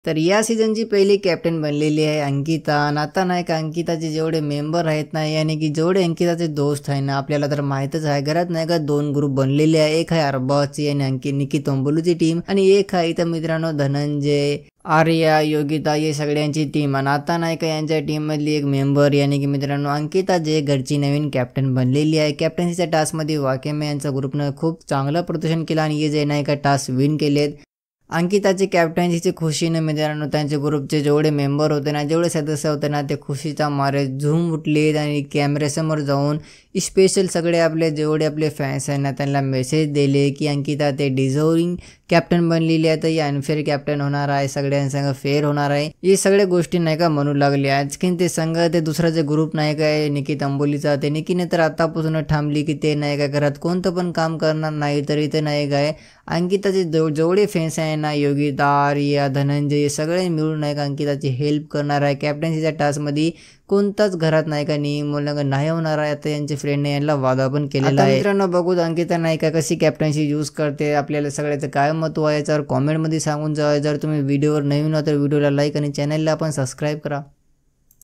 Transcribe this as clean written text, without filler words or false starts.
तर या सीझनची पहिली कॅप्टन बनलेली आहे अंकिता. आणि आता नाही का अंकिताचे जेवढे मेंबर आहेत ना, यानी की जेवढे अंकिताचे दोस्त आहे ना, आपल्याला तर माहीतच आहे. घरात नाही का 2 ग्रुप बनलेले आहे. एक आहे अरबाजची आणि निकी तोंबोलूची टीम, आणि एक आहे इथं मित्रांनो धनंजय, आर्या, योगिता हे सगळ्यांची टीम. आणि आता नाही का यांच्या टीममधली एक मेंबर यानी की मित्रांनो अंकिता जे घरची नवीन कॅप्टन बनलेली आहे. कॅप्टन्सीच्या टास्कमध्ये वाकेमे यांच्या ग्रुपनं खूप चांगलं प्रदर्शन केलं आणि हे जे नाही का टास्क विन केलेत. अंकिताची कॅप्टन्सीची खुशीने मित्रांनो त्यांचे ग्रुपचे जेवढे मेंबर होते ना, जेवढे सदस्य होते ना, ते खुशीचा मारे झूम उठलेत आणि कॅमेऱ्यासमोर जाऊन स्पेशल सगळे जेवढे आपले फॅन्स आहेत ना, त्यांना मेसेज दिले की अंकिता ते डिझर्विंग कॅप्टन बनलेली आहे, तर ही अनफेअर कॅप्टन होणार आहे, सगळ्यांसंग फेअर होणार आहे. हे सगळ्या गोष्टी नाही का म्हणू लागले. आणखीन ते संघ ते दुसरा जे ग्रुप नाही काय निकी तंबोलीचा, ते निकीने तर आतापासून थांबली की ते नाही का घरात कोणतं पण काम करणार नाही. तर इथे नाही काय अंकिताचे जेवढे फॅन्स आहे ना, योगिता, आर्या, धनंजय सगळे मिळून नाही का अंकिताची हेल्प करणार आहे. कॅप्टन्सीच्या टास्कमध्ये कोणताच घरात नाही का नियम उल्लंघन नाही होणार आहे. आता यांच्या फ्रेंडने यांना वादा पण केलेला आहे. मित्रांनो बघू अंकिता नाही का कशी कॅप्टन्सी यूज करते, आपल्याला सगळ्याचं काय महत्त्व आहे याच्यावर कॉमेंटमध्ये सांगून जा. जर तुम्ही व्हिडिओवर नवीन आहात तर व्हिडिओला लाईक आणि चॅनलला पण सबस्क्राईब करा.